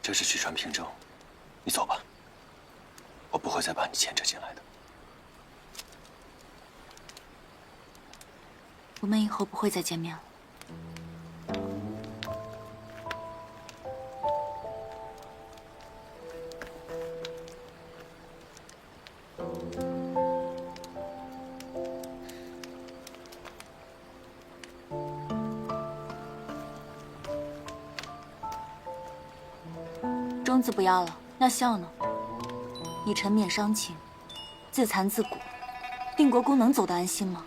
这是去传凭证，你走吧，我不会再把你牵扯进来的。我们以后不会再见面了。钟子不要了，那笑呢？你沉湎伤情，自残自蛊，定国公能走得安心吗？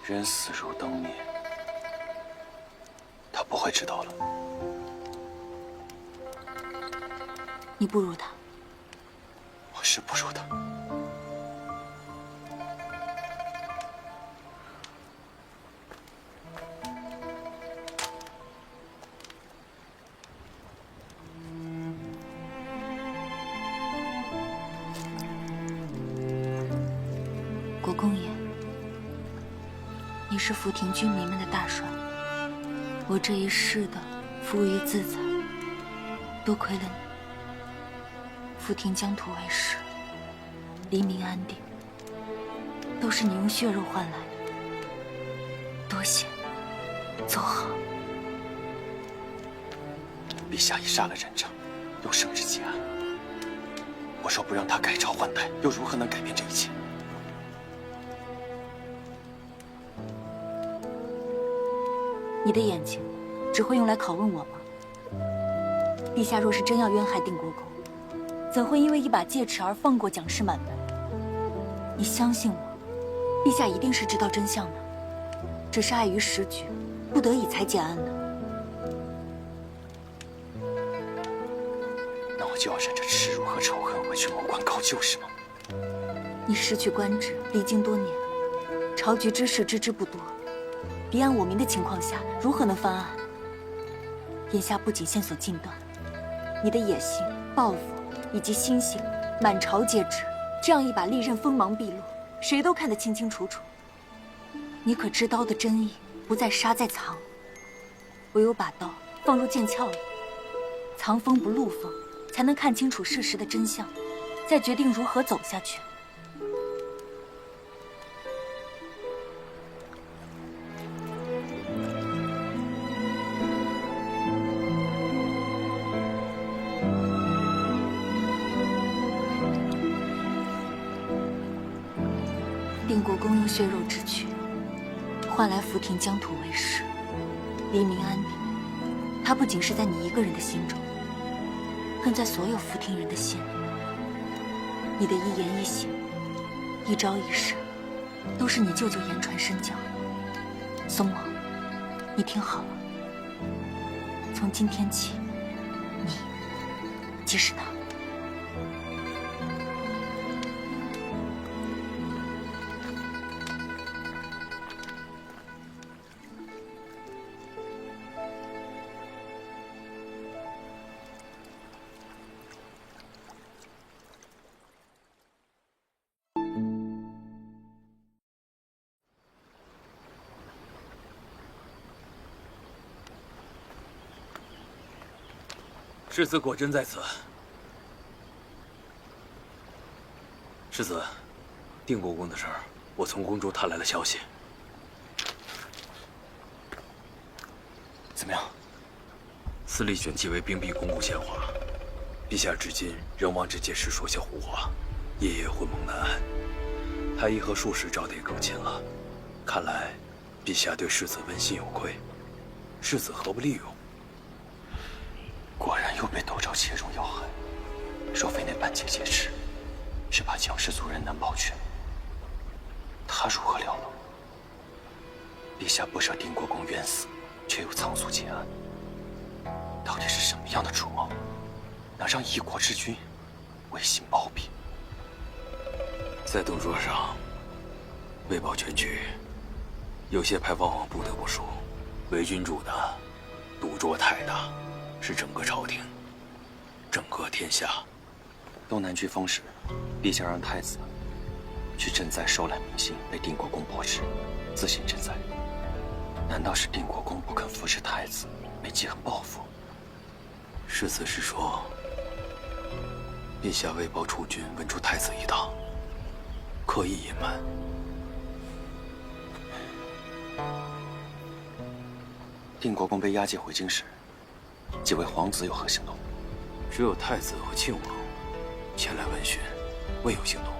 人死如灯灭，他不会知道了。你不如他。我是不如他。国公爷，你是福亭军民们的大帅，我这一世的富裕自在，多亏了你。福亭疆土为实，黎民安定，都是你用血肉换来的，多谢，走好。陛下已杀了人证，又圣旨结案。我说不让他改朝换代，又如何能改变这一切？你的眼睛只会用来拷问我吗？陛下若是真要冤害定国公，怎会因为一把戒尺而放过蒋氏满门？你相信我，陛下一定是知道真相的，只是碍于时局，不得已才结案的。那我就要忍着耻辱和仇恨回去谋官高就，是吗？你失去官职，历经多年，朝局之事知之不多，彼岸我民的情况下，如何能翻案？眼下不仅线索尽断，你的野心、抱负以及心性，满朝皆知。这样一把利刃锋芒毕露，谁都看得清清楚楚。你可知刀的真意不在杀，在藏。唯有把刀放入剑鞘里，藏锋不露锋，才能看清楚事实的真相，再决定如何走下去。定国公用血肉之躯换来福亭疆土为实，黎民安定。他不仅是在你一个人的心中，更在所有福亭人的心里。你的一言一行、一招一式，都是你舅舅言传身教。松王，你听好了，从今天起，你即是他。世子果真在此。世子，定国公的事儿，我从宫中探来了消息。怎么样？司隶选继为兵弼公公献华，陛下至今仍望这件事说些胡话，夜夜魂梦难安。太医和术士招得也更勤了，看来陛下对世子问心有愧。世子何不利用？果然又被窦昭切中要害。若非那半截戒尺，是怕蒋氏族人难保全，他如何了能？陛下不舍定国公冤死，却又仓促结案，到底是什么样的主谋，能让一国之君违心包庇？在董桌上，为保全局，有些派往往不得不说，为君主的赌桌太大，是整个朝廷，整个天下。东南居封时，陛下让太子去赈灾收揽民心，被定国公驳斥，自行赈灾。难道是定国公不肯扶持太子，没记恨报复？世子是说，陛下为报储君问出太子一党，刻意隐瞒。定国公被押解回京时，几位皇子有何行动？只有太子和庆王前来问询，未有行动。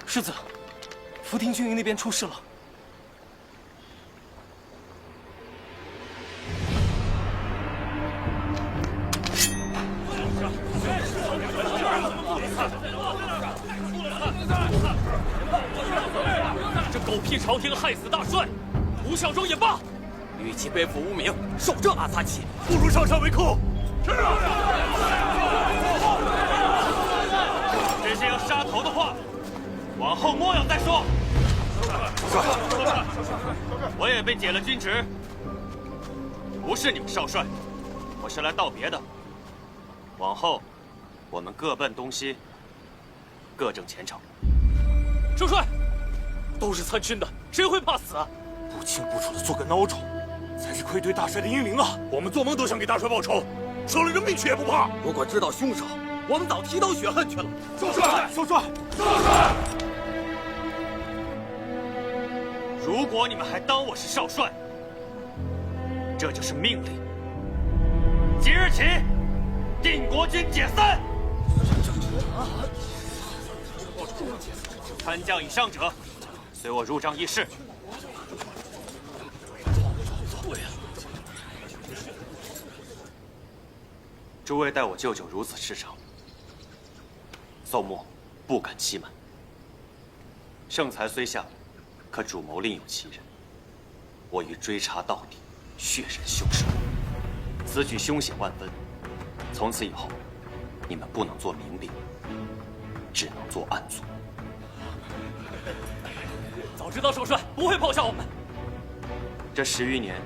世子，福亭军营那边出事了。这狗屁朝廷害死大帅，吴孝忠也罢，与其背负污名，受这阿萨奇，不如上山为寇。是啊。这些要杀头的话，往后莫要再说。我也被解了军职，不是你们少帅，我是来道别的。往后，我们各奔东西，各挣前程。少帅，都是参军的，谁会怕死啊？不清不楚的做个孬种，才是愧对大帅的英灵啊！我们做梦都想给大帅报仇，舍了人命去也不怕。如果知道凶手，我们早提刀雪恨去了。少帅，少帅，少帅！如果你们还当我是少帅，这就是命令。即日起，定国军解散。参将以上者，随我入帐议事。诸位待我舅舅如此赤诚，宋末不敢欺瞒。圣裁虽下，可主谋另有其人，我欲追查到底，血刃凶手。此举凶险万分，从此以后，你们不能做明兵，只能做暗卒。早知道少帅不会抛下我们。这10余年，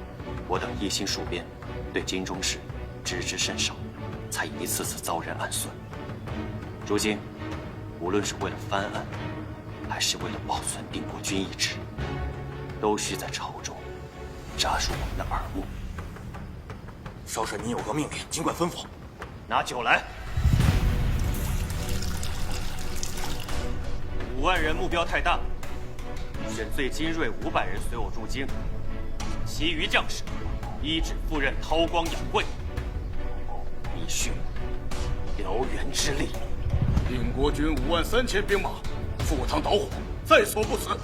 我等一心戍边，对京中事知之甚少，才一次次遭人暗算。如今，无论是为了翻案，还是为了保存定国军意志，都需在朝中扎入我们的耳目。少帅，您有何命令，尽管吩咐。拿酒来。5万人目标太大，选最精锐500人随我入京，其余将士依旨赴任韬光养晦，以恤燎原之力。定国军53000兵马，赴汤蹈火，在所不辞。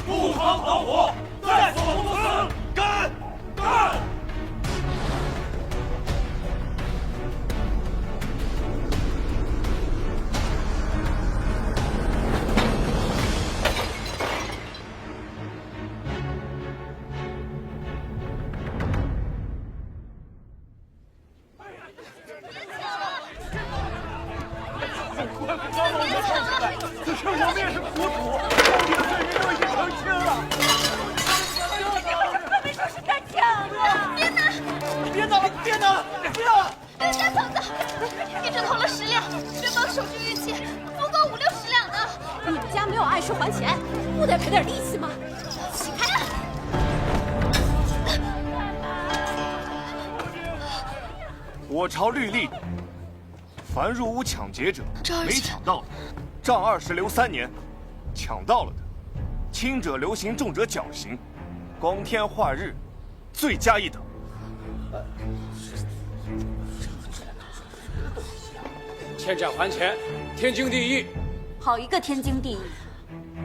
赴汤蹈火，在所不辞。干！干！我朝律例，凡入屋抢劫者，没抢到的，杖20留3年；抢到了的，轻者流刑，重者绞刑，光天化日，罪加一等。欠债还钱，天经地义。好一个天经地义！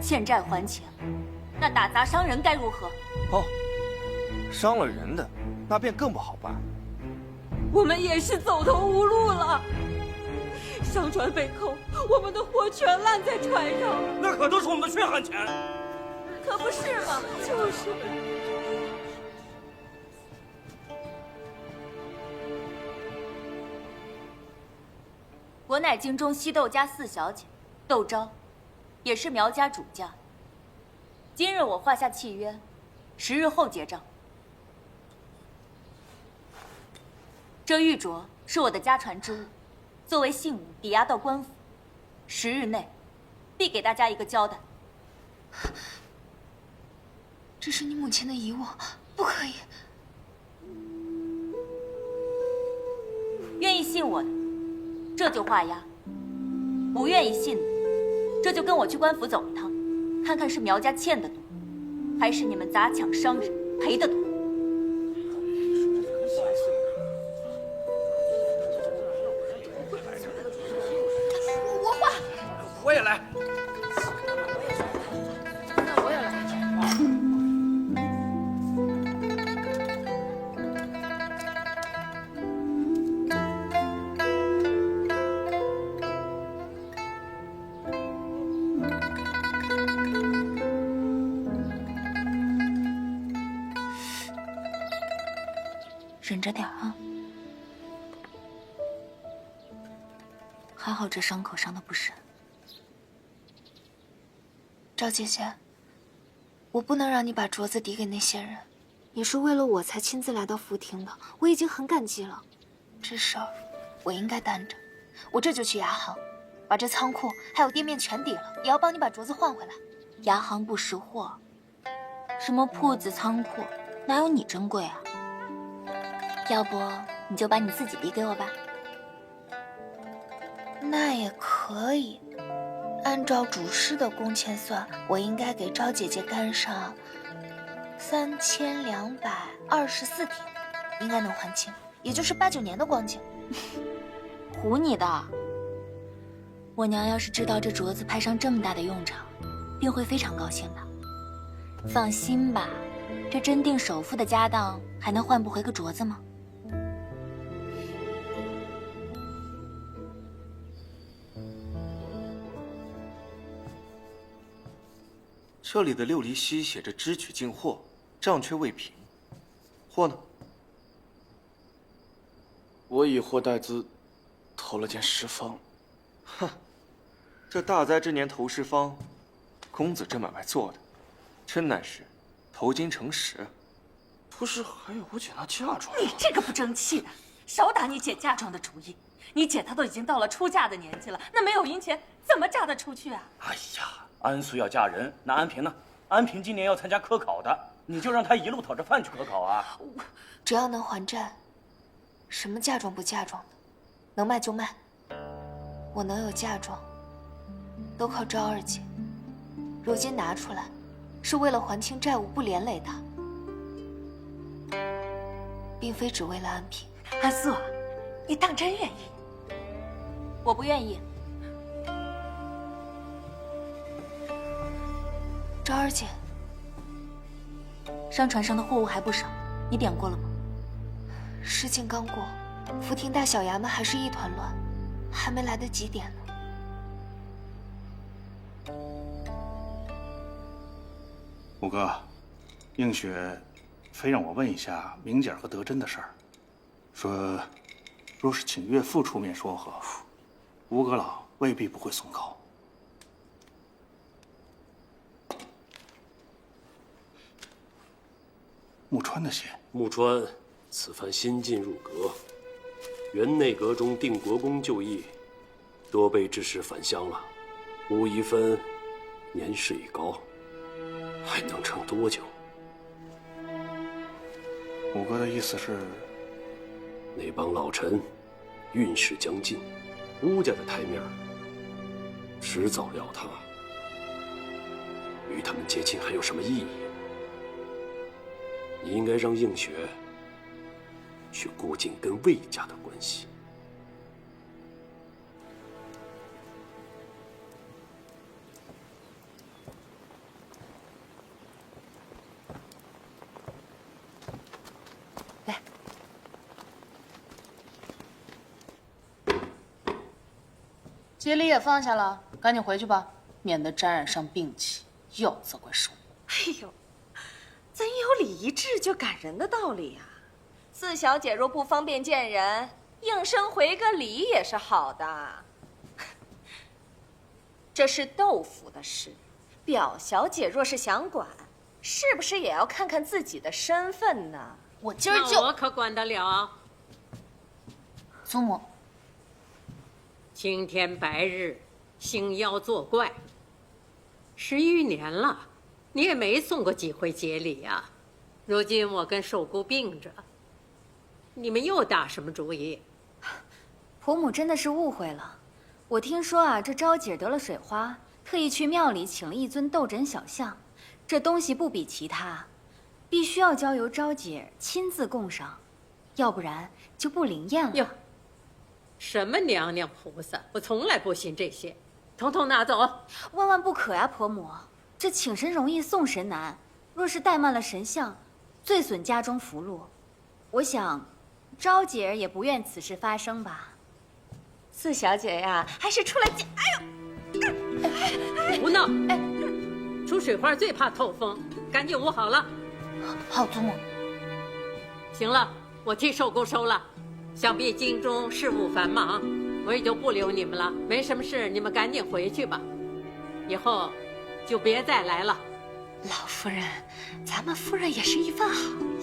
欠债还钱，那打砸伤人该如何？哦，伤了人的，那便更不好办。我们也是走投无路了，商船被扣，我们的货全烂在船上，那可都是我们的血汗钱。可不是嘛，就是。我乃京中西窦家4小姐，窦昭，也是苗家主家。今日我画下契约，10日后结账。这玉镯是我的家传之物，作为信物抵押到官府，10日内必给大家一个交代。这是你母亲的遗物，不可以。信我的，这就画押；不愿意信的，这就跟我去官府走一趟，看看是苗家欠的多，还是你们砸抢伤人赔的多。我画，我也来。那我也来。忍着点啊！还好这伤口伤得不深。赵姐姐，我不能让你把镯子抵给那些人。你是为了我才亲自来到福亭的，我已经很感激了。这事儿我应该担着，我这就去牙行，把这仓库还有店面全抵了，也要帮你把镯子换回来。牙行不识货，什么铺子仓库，哪有你珍贵啊？要不你就把你自己抵给我吧。那也可以，按照主事的工钱算，我应该给赵姐姐干上3224天，应该能还清，也就是8、9年的光景。唬你的！我娘要是知道这镯子派上这么大的用场，定会非常高兴的。放心吧，这真定首付的家当还能换不回个镯子吗？这里的6厘息写着支取进货，账却未平，货呢？我以货代资，投了件十方。哼，这大灾之年投十方，公子这买卖做的，真乃是投金成石。不是还有我姐那嫁妆？你这个不争气的，少打你姐嫁妆的主意。你姐她都已经到了出嫁的年纪了，那没有银钱怎么嫁得出去啊？哎呀，安素要嫁人，那安平呢？安平今年要参加科考的，你就让她一路讨着饭去科考啊！只要能还债，什么嫁妆不嫁妆的，能卖就卖。我能有嫁妆，都靠赵二姐。如今拿出来，是为了还清债务，不连累她，并非只为了安平。安素，你当真愿意？我不愿意。赵二姐，商船上的货物还不少，你点过了吗？事情刚过，福亭大小衙门还是一团乱，还没来得及点呢。五哥，映雪非让我问一下明姐和德珍的事儿，说若是请岳父出面说和，吴阁老未必不会松口。木川的信。木川此番新晋入阁，原内阁中定国公就义，多被致使返乡了。吴宜芬年事已高，还能撑多久？五哥的意思是，那帮老臣运势将尽，吴家的台面迟早要塌，与他们结亲还有什么意义？你应该让映雪去顾尽跟魏家的关系。来，接礼也放下了，赶紧回去吧，免得沾染上病气，又要责怪叔母。哎呦，怎有礼仪制就赶人的道理呀？四小姐若不方便见人，应声回个礼也是好的。这是窦府的事，表小姐若是想管，是不是也要看看自己的身份呢？我今儿就……我可管得了。祖母，青天白日，星妖作怪，10余年了，你也没送过几回节礼呀。如今我跟寿姑病着，你们又打什么主意？婆母真的是误会了。我听说啊，这昭姐得了水花，特意去庙里请了一尊斗枕小像，这东西不比其他，必须要交由昭姐亲自供上，要不然就不灵验了。哟，什么娘娘菩萨，我从来不信这些，统统拿走。万万不可呀，婆母，这请神容易送神难，若是怠慢了神像，最损家中福禄。我想，昭姐儿也不愿此事发生吧。四小姐呀，还是出来见。胡闹！出水花最怕透风，赶紧捂好了。好，祖母。行了，我替寿姑收了。想必京中事务繁忙，我也就不留你们了。没什么事，你们赶紧回去吧。以后就别再来了。老夫人，咱们夫人也是一番好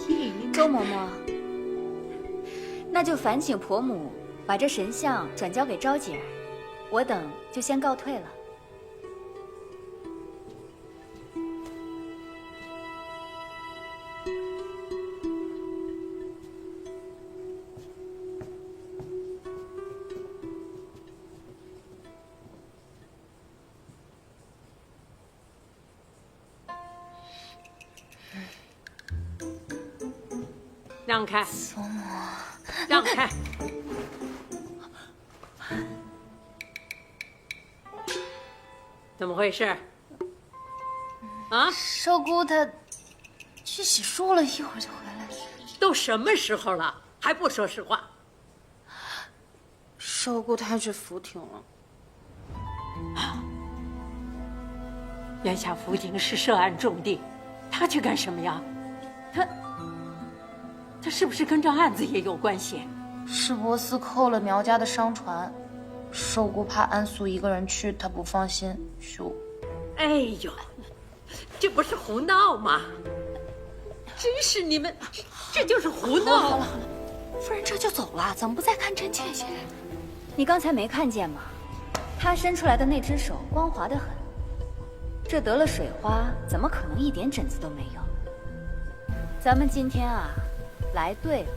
意。周嬷嬷，那就烦请婆母把这神像转交给昭姐儿，我等就先告退了。让开，祖母，让开！怎么回事？啊？寿姑她去洗漱了，一会儿就回来了。都什么时候了，还不说实话？寿姑她去福亭了。眼下福亭是涉案重地，她去干什么呀？他是不是跟这案子也有关系？是波斯扣了苗家的商船，寿姑怕安素一个人去，她不放心，就……哎呦，这不是胡闹吗？真是你们，这就是胡闹！好了，夫人这就走了，怎么不再看真切些？你刚才没看见吗？他伸出来的那只手光滑得很，这得了水花，怎么可能一点疹子都没有？咱们今天啊，来对了。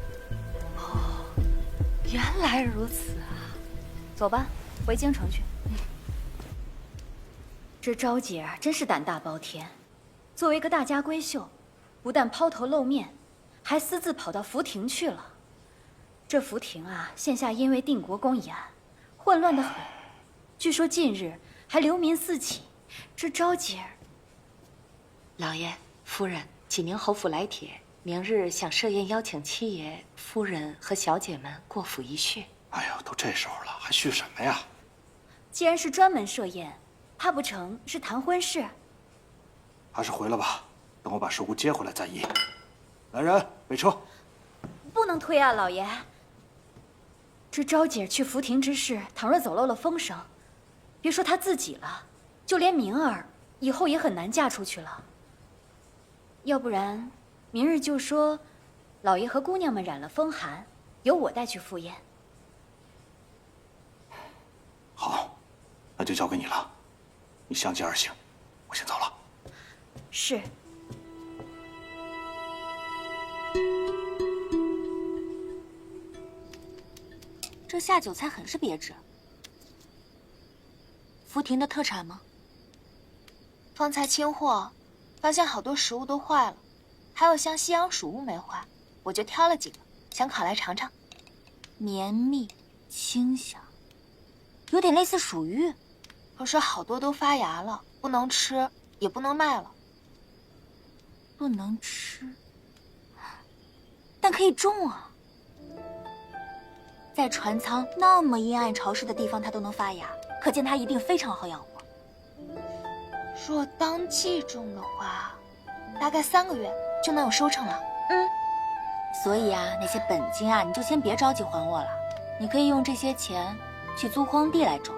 哦，原来如此啊！走吧，回京城去。这昭姐啊，真是胆大包天，作为一个大家闺秀，不但抛头露面，还私自跑到福亭去了。这福亭啊，现下因为定国公一案，混乱得很。据说近日还流民四起。这昭姐儿，老爷、夫人，济宁侯府来帖，明日想设宴邀请七爷、夫人和小姐们过府一叙。哎呦，都这时候了，还叙什么呀？既然是专门设宴，怕不成是谈婚事？还是回来吧，等我把寿姑接回来再议。来人，备车。不能推啊，老爷。这昭姐去福亭之事，倘若走漏了风声，别说她自己了，就连明儿以后也很难嫁出去了。要不然，明日就说，老爷和姑娘们染了风寒，由我带去赴宴。好，那就交给你了，你相继而行，我先走了。是。这下酒菜很是别致。福亭的特产吗？方才清货，发现好多食物都坏了，还有像西洋薯物没坏，我就挑了几个，想烤来尝尝。绵密清香，有点类似薯芋，可是好多都发芽了，不能吃，也不能卖了。不能吃，但可以种啊。在船舱那么阴暗潮湿的地方，它都能发芽，可见它一定非常好养活。若当季种的话，大概3个月就能有收成了。所以啊，那些本金啊，你就先别着急还我了。你可以用这些钱去租荒地来种。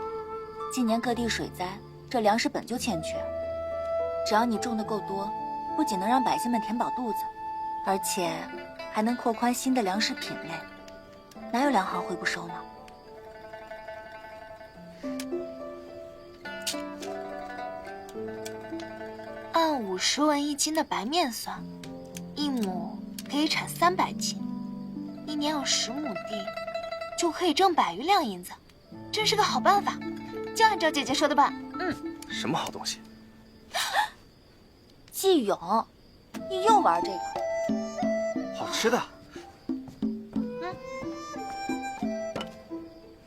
今年各地水灾，这粮食本就欠缺，只要你种的够多，不仅能让百姓们填饱肚子，而且还能扩宽新的粮食品类。哪有2行会不收呢？按50文1斤的白面算，1亩可以产300斤，1年有10亩地，就可以挣100余两银子，真是个好办法。就按照姐姐说的办。什么好东西？季勇，你又玩这个？好吃的。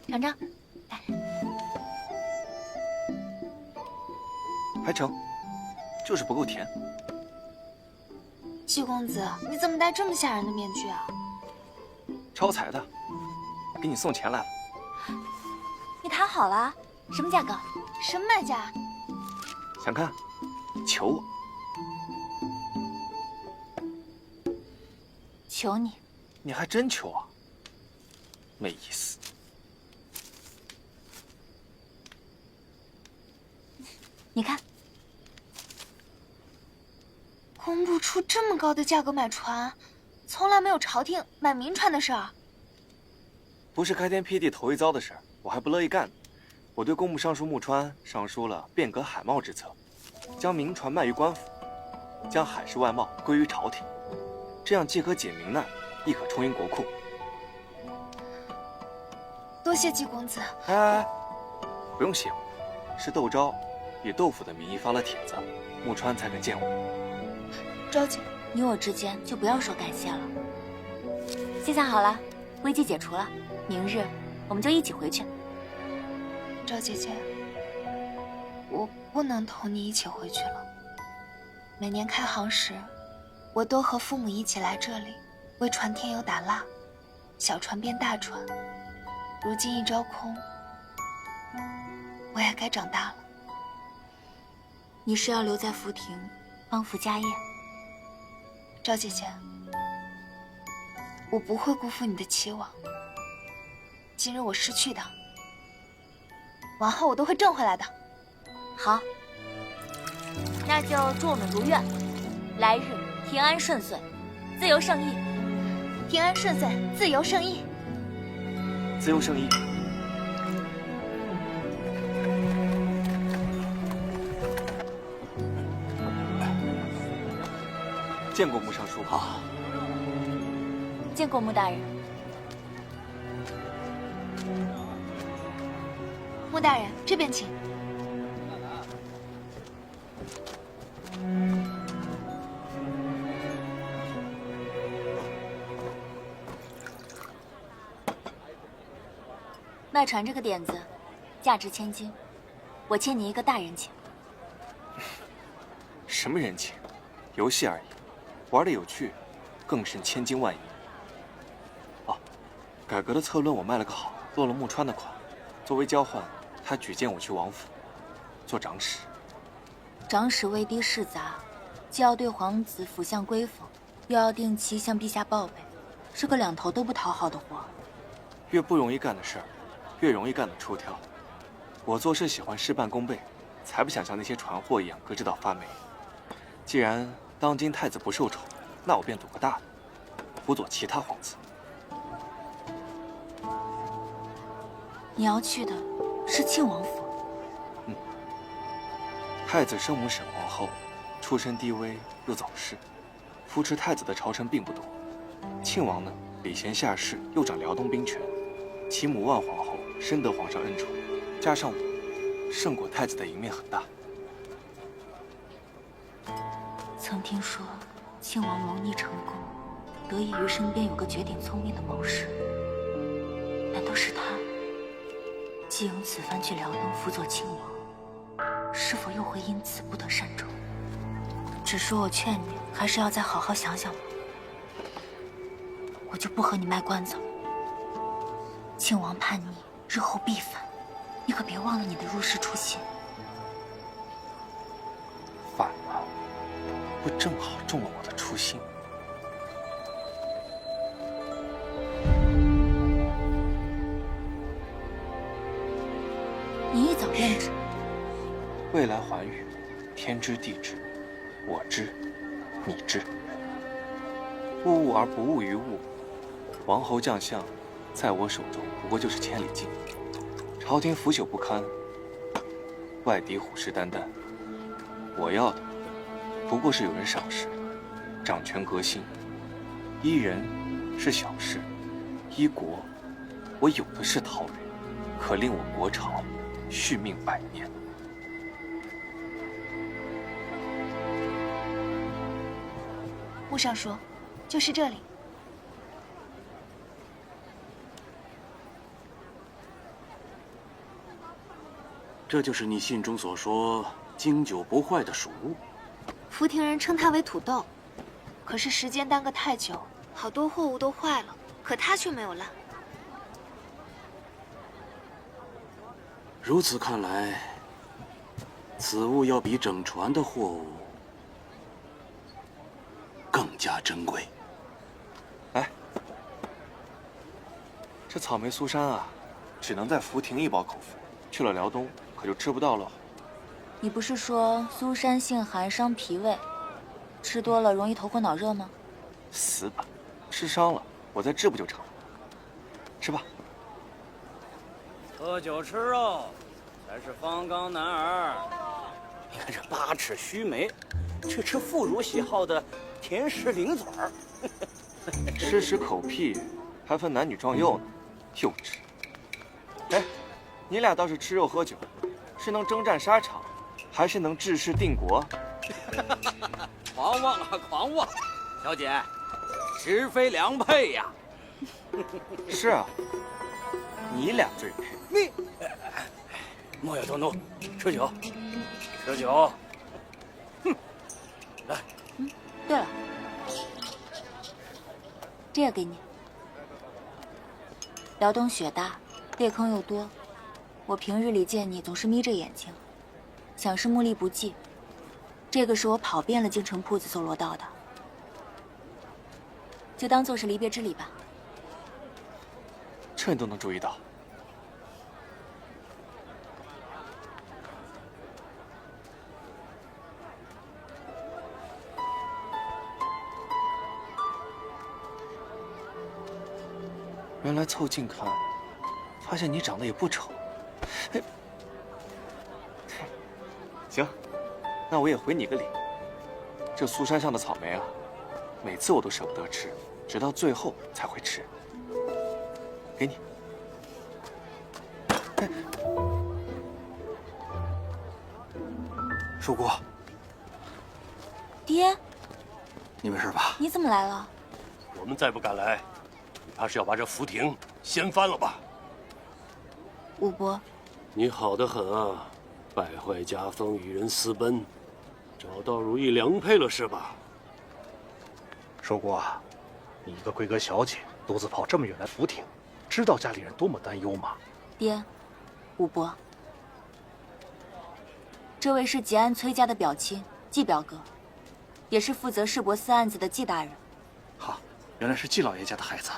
尝尝，还成，就是不够甜。季公子，你怎么戴这么吓人的面具啊？招财的，给你送钱来了。你谈好了？什么价格？什么买家？想看？求我。求你。你还真求啊？没意思。你看，公布出这么高的价格买船，从来没有朝廷买民船的事儿。不是开天辟地头一遭的事儿，我还不乐意干呢。我对工部尚书穆川上书了变革海贸之策，将民船卖于官府，将海事外贸归于朝廷，这样既可解民难，亦可充盈国库。多谢季公子。哎，不用谢我，是窦昭以豆腐的名义发了帖子，穆川才肯见我。昭姐，你我之间就不要说感谢了。现在好了，危机解除了，明日我们就一起回去。赵姐姐，我不能同你一起回去了。每年开航时，我都和父母一起来这里，为船添油打蜡，小船变大船。如今一招空，我也该长大了。你是要留在福亭帮扶家业？赵姐姐，我不会辜负你的期望。今日我失去的，往后我都会挣回来的。好，那就祝我们如愿，来日平安顺遂，自由胜意。平安顺遂，自由胜意。自由胜意。见过穆尚书。好。见过穆大人。穆大人，这边请。卖船这个点子，价值千金，我欠你一个大人情。什么人情？游戏而已，玩的有趣，更胜千金万银。哦，改革的策论我卖了个好，落了穆川的款，作为交换，他举荐我去王府做长史。长史位低势杂，既要对皇子辅相归奉，又要定期向陛下报备，是个两头都不讨好的活。越不容易干的事儿，越容易干得出挑。我做事喜欢事半功倍，才不想像那些船货一样搁置到发霉。既然当今太子不受宠，那我便赌个大的，辅佐其他皇子。你要去的是庆王府。太子生母沈皇后，出身低微又早逝，扶持太子的朝臣并不多。庆王呢，礼贤下士，又掌辽东兵权，其母万皇后深得皇上恩宠，加上我，胜过太子的赢面很大。曾听说庆王谋逆成功，得益于身边有个绝顶聪明的谋士。难道是他？季勇此番去辽东辅佐庆王，是否又会因此不得善终？只是我劝你，还是要再好好想想吧。我就不和你卖关子了。庆王叛逆，日后必反，你可别忘了你的入世初心。反了，不正好中了我的初心？你一早便知。未来寰宇，天知地知，我知，你知。物物而不物于物，王侯将相，在我手中不过就是千里镜。朝廷腐朽不堪，外敌虎视眈眈。我要的不过是有人赏识，掌权革新。依人是小事，依国我有的是桃园，可令我国朝续命100年。穆尚书，就是这里。这就是你信中所说经久不坏的蜀物。福亭人称它为土豆，可是时间耽搁太久，好多货物都坏了，可它却没有烂。如此看来，此物要比整船的货物更加珍贵。哎，这草莓酥山啊，只能在福亭一饱口福，去了辽东可就吃不到了。你不是说苏山性寒，伤脾胃，吃多了容易头昏脑热吗？死板，吃伤了我再治不就成了？吃吧。喝酒吃肉，才是方刚男儿。你看这8尺须眉，却吃妇孺喜好的甜食零嘴儿。吃食口屁，还分男女壮幼呢，幼稚。哎，你俩倒是吃肉喝酒，是能征战沙场，还是能治世定国？狂妄啊，狂妄！小姐，实非良配呀。是啊，你俩最配。你莫要动怒，吃酒，吃酒。哼，来。对了，这个给你。辽东雪大，裂坑又多，我平日里见你总是眯着眼睛，想是目力不济。这个是我跑遍了京城铺子搜罗到的，就当做是离别之礼吧。这你都能注意到？原来凑近看，发现你长得也不丑。哎，行，那我也回你个礼。这苏山上的草莓啊，每次我都舍不得吃，直到最后才会吃。给你。叔姑，爹，你没事吧？你怎么来了？我们再不赶来，你怕是要把这福亭掀翻了吧？武伯，你好得很啊，败坏家风，与人私奔，找到如意良配了是吧？叔姑啊，你一个贵阁小姐，独自跑这么远来福亭，知道家里人多么担忧吗？爹，武伯，这位是吉安崔家的表亲季表哥，也是负责市舶司案子的季大人。好，原来是季老爷家的孩子。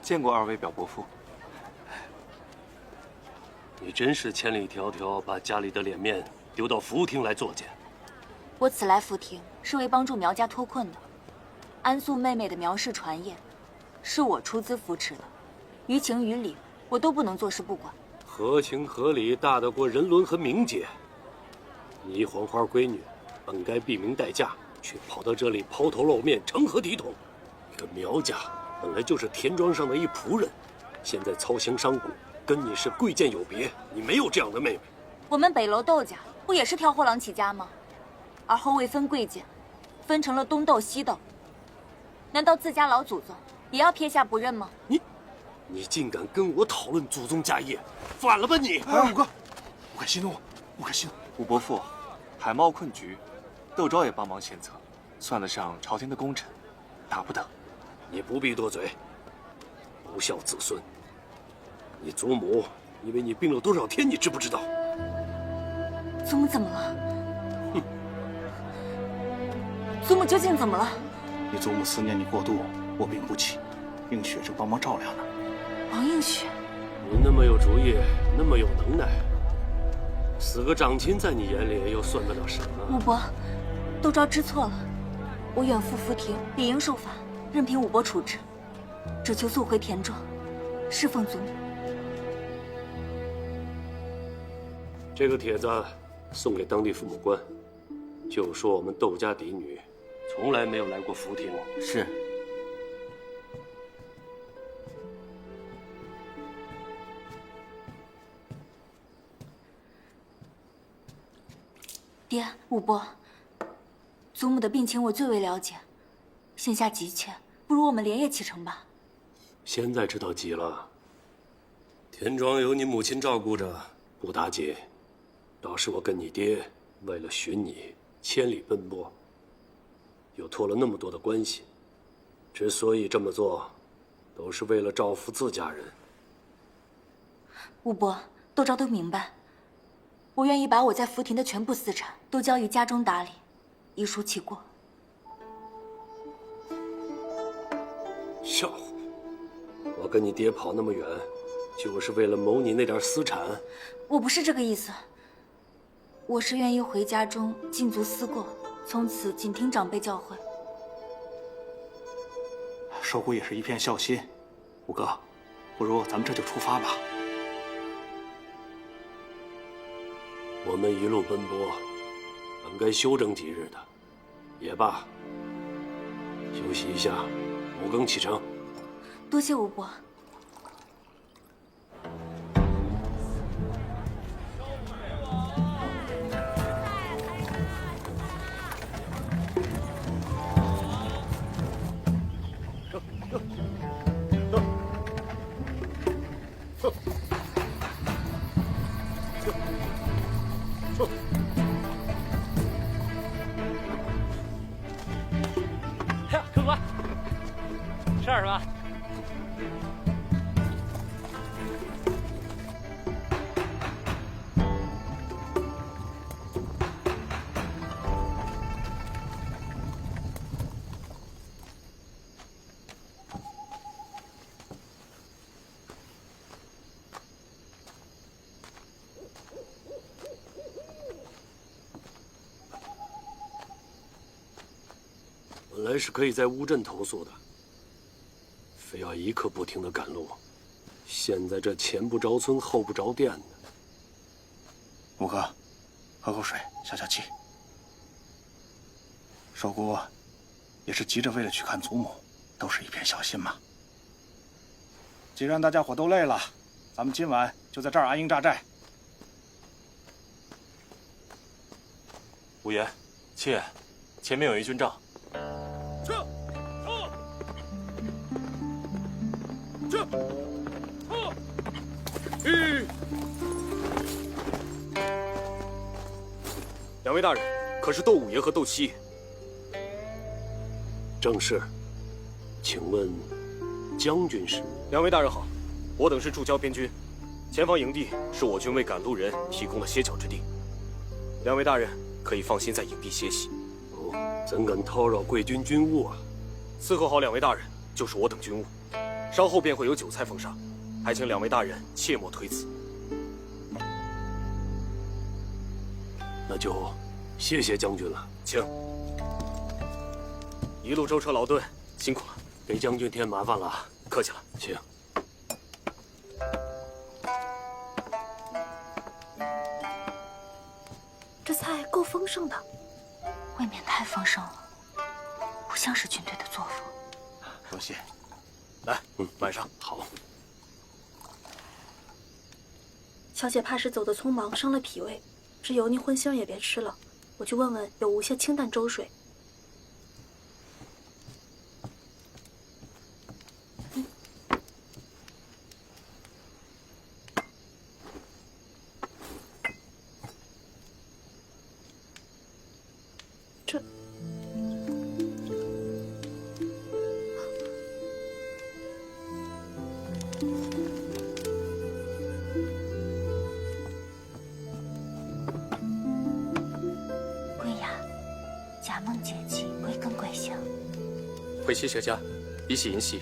见过二位表伯父。你真是千里迢迢把家里的脸面丢到福亭来作践。我此来福亭是为帮助苗家脱困的，安素妹妹的苗氏传业，是我出资扶持的，于情于理我都不能坐视不管。合情合理大得过人伦和名节。你一黄花闺女，本该避名待嫁，却跑到这里抛头露面，成何体统？可苗家本来就是田庄上的一仆人，现在操行商贾，跟你是贵贱有别。你没有这样的妹妹。我们北楼窦家不也是挑货郎起家吗？而后未分贵贱，分成了东窦西窦。难道自家老祖宗也要撇下不认吗？你竟敢跟我讨论祖宗家业，反了吧你！哎，五哥，不可息怒，不可息怒。武伯父，海贸困局，窦昭也帮忙献策，算得上朝廷的功臣，打不得。你不必多嘴，不孝子孙。你祖母以为你病了多少天，你知不知道？祖母怎么了？祖母究竟怎么了？你祖母思念你过度，卧病不起，映雪正帮忙照料呢。王映雪，你那么有主意，那么有能耐，死个长亲在你眼里又算得了什么？武伯，窦昭知错了，我远赴福亭，理应受罚，任凭武伯处置，只求速回田庄，侍奉祖母。这个帖子送给当地父母官，就说我们窦家嫡女从来没有来过福亭。是。爹，武伯，祖母的病情我最为了解，现下急切，不如我们连夜启程吧。现在知道急了。田庄有你母亲照顾着，不打紧。倒是我跟你爹为了寻你，千里奔波，又托了那么多的关系。之所以这么做，都是为了照拂自家人。武伯，窦昭都明白。我愿意把我在福亭的全部私产都交于家中打理，以赎其过。笑话！我跟你爹跑那么远，就是为了谋你那点私产？我不是这个意思，我是愿意回家中尽足思过，从此谨听长辈教诲。寿姑也是一片孝心，五哥，不如咱们这就出发吧。我们一路奔波，本该休整几日的，也罢。休息一下，5更启程。多谢武伯。客官，事儿是吧？本来是可以在乌镇投宿的，非要一刻不停的赶路，现在这前不着村后不着店的。五哥，喝口水消消气。寿姑也是急着为了去看祖母，都是一片孝心嘛。既然大家伙都累了，咱们今晚就在这儿安营扎寨。无言，妾，前面有一军帐。撤！撤！两位大人，可是窦五爷和窦七爷？正是。请问，将军是？两位大人好，我等是驻交边军，前方营地是我军为赶路人提供的歇脚之地。两位大人可以放心在营地歇息。怎敢叨扰贵军军务啊！伺候好两位大人就是我等军务，稍后便会有酒菜奉上，还请两位大人切莫推辞。那就谢谢将军了，请。一路舟车劳顿，辛苦了，给将军添麻烦了。客气了，请。这菜够丰盛的。未免太丰盛了，不像是军队的作风。多谢。来，晚上好。小姐怕是走得匆忙，伤了脾胃，这油腻荤腥也别吃了。我去问问有无些清淡粥水。回西学家，以喜迎喜。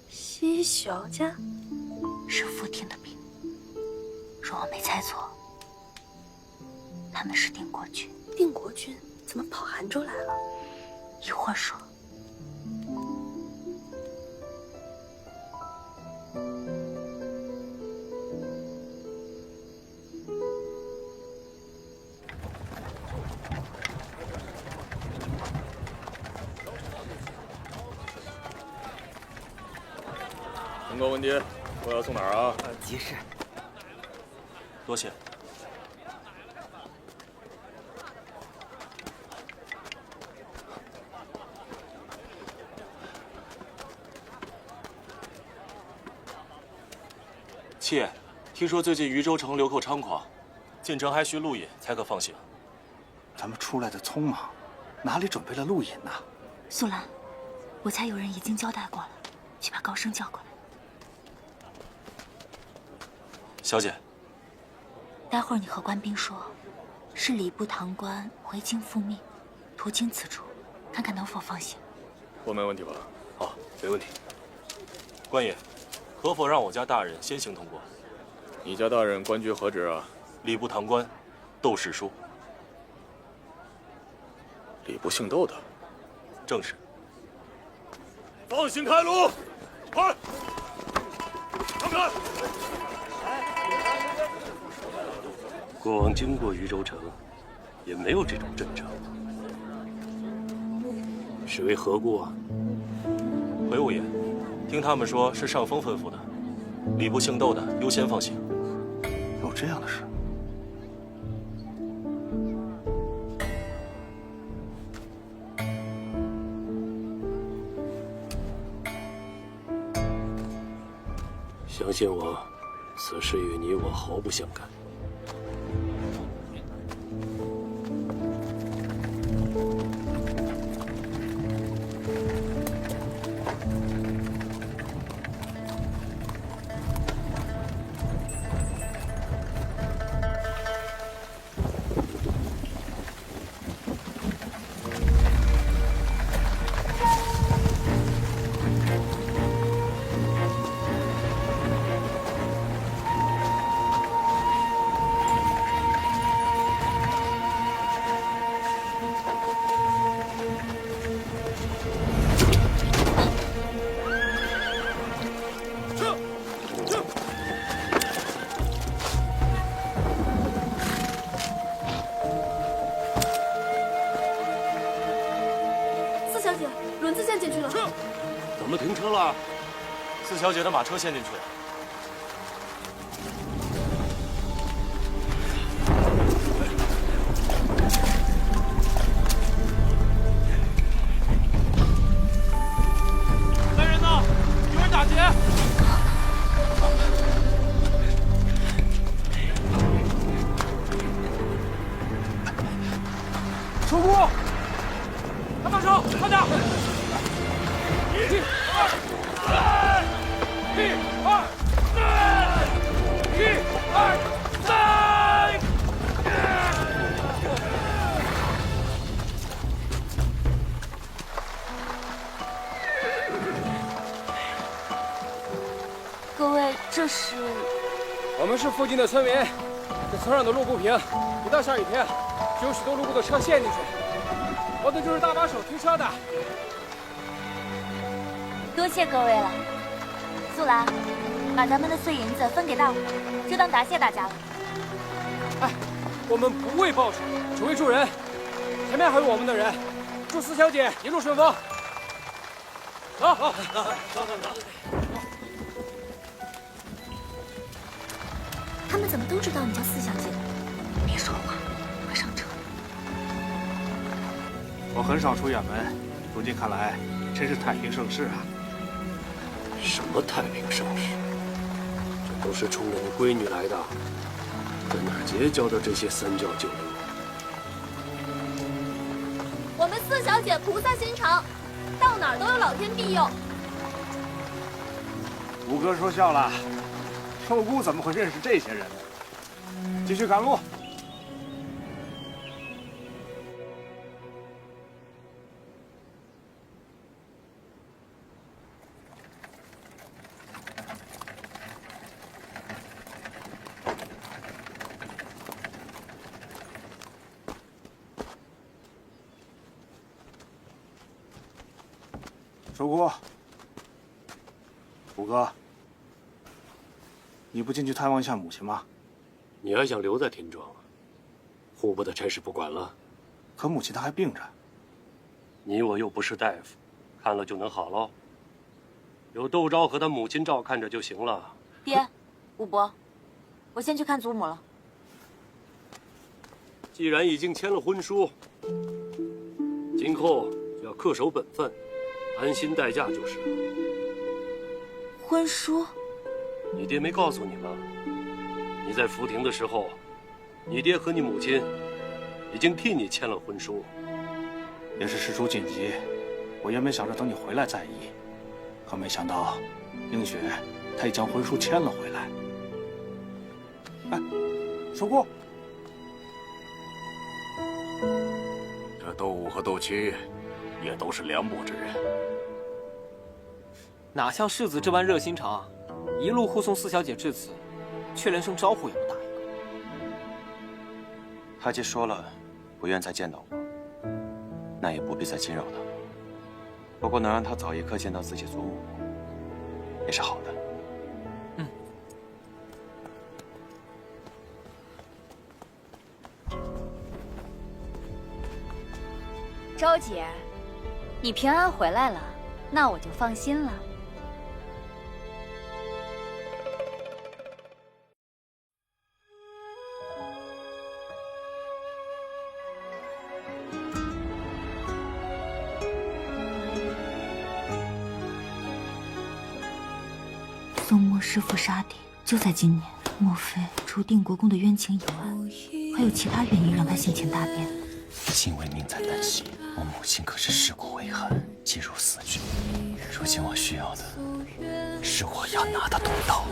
西学家是福亭的兵，若我没猜错，他们是定国军。定国军怎么跑韩州来了？一会儿说。陈高文牒，我要送哪儿啊？急事。多谢。妾听说最近渝州城流寇猖狂，进城还需路引才可放行。咱们出来的匆忙，哪里准备了路引呢？素兰，我猜有人已经交代过了，去把高升叫过来。小姐，待会儿你和官兵说，是礼部堂官回京复命，途经此处，看看能否放行。我没问题吧？好，没问题。官爷，可否让我家大人先行通过？你家大人官爵何职啊？礼部堂官，窦世书。礼部姓窦的，正是。放行开路，快！让开！过往经过渝州城，也没有这种阵仗，是为何故啊？回五爷，听他们说是上峰吩咐的，礼部姓窦的优先放行。有这样的事？相信我，此事与你我毫不相干。怎么停车了？四小姐的马车先进去了。来人呐！有人打劫！守护！看到手，快点！各位，这是？我们是附近的村民，这村上的路不平，一到下雨天，就有许多路过的车陷进去，我的就是大把手推车的。多谢各位了。素兰，把咱们的碎银子分给大伙，就当答谢大家了。哎，我们不为报酬，只为助人。前面还有我们的人，祝四小姐一路顺风。走，走，走。他们怎么都知道你叫四小姐？别说话，快上车。我很少出远门，如今看来，真是太平盛世啊！什么太平盛世？这都是冲着你闺女来的，在哪儿结交的这些三教九流？我们四小姐菩萨心肠，到哪儿都有老天庇佑。五哥说笑了。寿姑怎么会认识这些人呢？继续赶路。寿姑，五哥。你不进去探望一下母亲吗？你还想留在田庄？户部的差事不管了。可母亲她还病着。你我又不是大夫，看了就能好喽。有窦昭和他母亲照看着就行了。爹，武伯，我先去看祖母了。既然已经签了婚书，今后要恪守本分，安心待嫁就是了。婚书？你爹没告诉你吗？你在福亭的时候，你爹和你母亲已经替你签了婚书。也是事出紧急，我原本想着等你回来再议，可没想到，映雪她已将婚书签了回来。哎，守顾，这窦武和窦钦也都是凉薄之人，哪像世子这般热心肠啊！一路护送四小姐至此，却连声招呼也不打一个。他既说了不愿再见到我，那也不必再惊扰他。不过能让他早一刻见到自己祖母，也是好的。周姐，你平安回来了，那我就放心了。宋墨弑父杀弟，就在今年。莫非除定国公的冤情以外，还有其他原因让他性情大变？幸为命在旦夕，我母亲可是尸骨未寒，进入死局。如今我需要的是我要拿的东道。